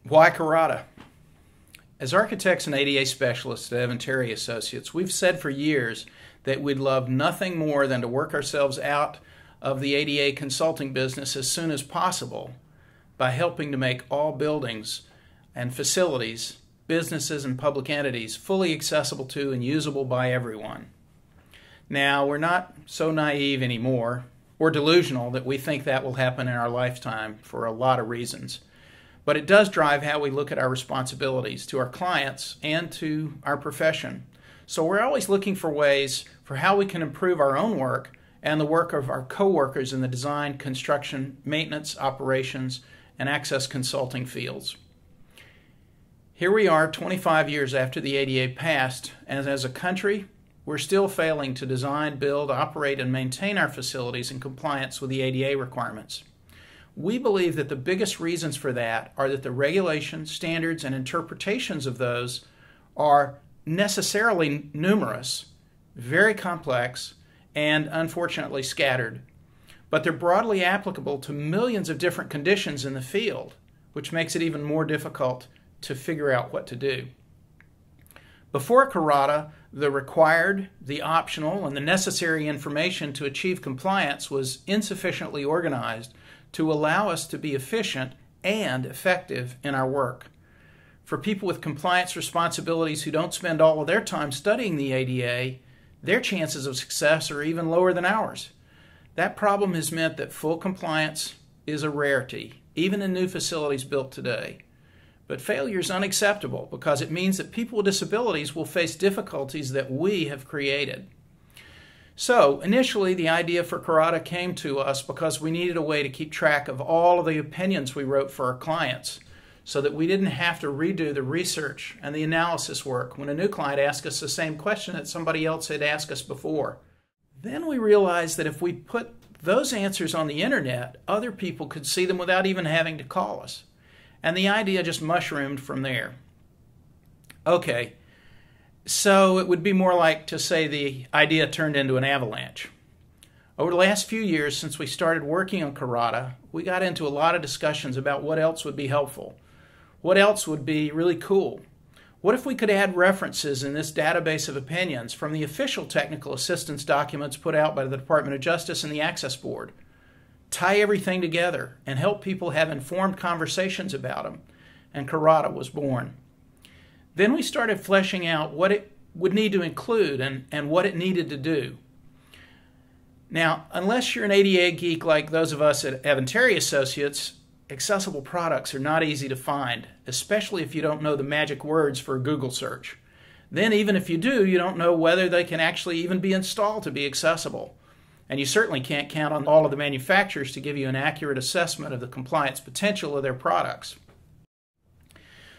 Why Corada? As architects and ADA specialists at Evans Associates, we've said for years that we'd love nothing more than to work ourselves out of the ADA consulting business as soon as possible by helping to make all buildings and facilities, businesses and public entities fully accessible to and usable by everyone. Now, we're not so naive anymore or delusional that we think that will happen in our lifetime for a lot of reasons. But it does drive how we look at our responsibilities to our clients and to our profession. So we're always looking for ways for how we can improve our own work and the work of our co-workers in the design, construction, maintenance, operations, and access consulting fields. Here we are 25 years after the ADA passed, and as a country, we're still failing to design, build, operate, and maintain our facilities in compliance with the ADA requirements. We believe that the biggest reasons for that are that the regulations, standards, and interpretations of those are necessarily numerous, very complex, and unfortunately scattered. But they're broadly applicable to millions of different conditions in the field, which makes it even more difficult to figure out what to do. Before Corada, the required, the optional, and the necessary information to achieve compliance was insufficiently organized to allow us to be efficient and effective in our work. For people with compliance responsibilities who don't spend all of their time studying the ADA, their chances of success are even lower than ours. That problem has meant that full compliance is a rarity, even in new facilities built today. But failure is unacceptable because it means that people with disabilities will face difficulties that we have created. So, initially, the idea for Corada came to us because we needed a way to keep track of all of the opinions we wrote for our clients so that we didn't have to redo the research and the analysis work when a new client asked us the same question that somebody else had asked us before. Then we realized that if we put those answers on the internet, other people could see them without even having to call us. And the idea just mushroomed from there. Okay. So it would be more like to say the idea turned into an avalanche. Over the last few years since we started working on Corada, we got into a lot of discussions about what else would be helpful. What else would be really cool? What if we could add references in this database of opinions from the official technical assistance documents put out by the Department of Justice and the Access Board? Tie everything together and help people have informed conversations about them. And Corada was born. Then we started fleshing out what it would need to include and what it needed to do. Now, unless you're an ADA geek like those of us at Evans Associates, accessible products are not easy to find, especially if you don't know the magic words for a Google search. Then even if you do, you don't know whether they can actually even be installed to be accessible. And you certainly can't count on all of the manufacturers to give you an accurate assessment of the compliance potential of their products.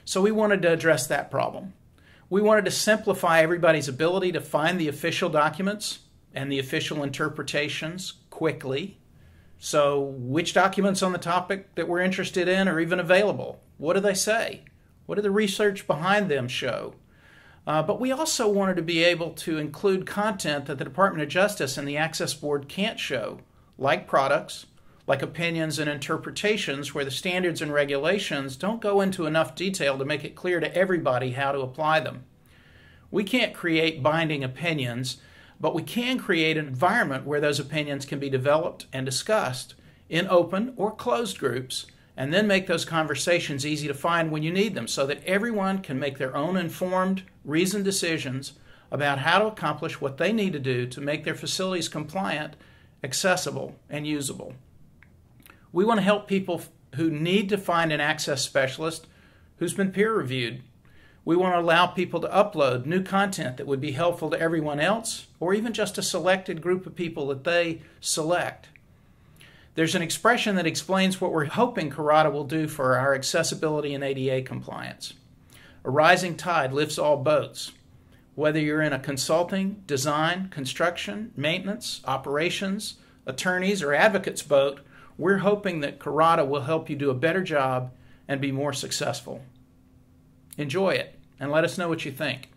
So we wanted to address that problem. We wanted to simplify everybody's ability to find the official documents and the official interpretations quickly. So which documents on the topic that we're interested in are even available? What do they say? What do the research behind them show? But we also wanted to be able to include content that the Department of Justice and the Access Board can't show, like products, like opinions and interpretations where the standards and regulations don't go into enough detail to make it clear to everybody how to apply them. We can't create binding opinions, but we can create an environment where those opinions can be developed and discussed in open or closed groups, and then make those conversations easy to find when you need them so that everyone can make their own informed, reasoned decisions about how to accomplish what they need to do to make their facilities compliant, accessible, and usable. We want to help people who need to find an access specialist who's been peer-reviewed. We want to allow people to upload new content that would be helpful to everyone else, or even just a selected group of people that they select. There's an expression that explains what we're hoping Corada will do for our accessibility and ADA compliance. A rising tide lifts all boats. Whether you're in a consulting, design, construction, maintenance, operations, attorneys, or advocates boat, we're hoping that Corada will help you do a better job and be more successful. Enjoy it, and let us know what you think.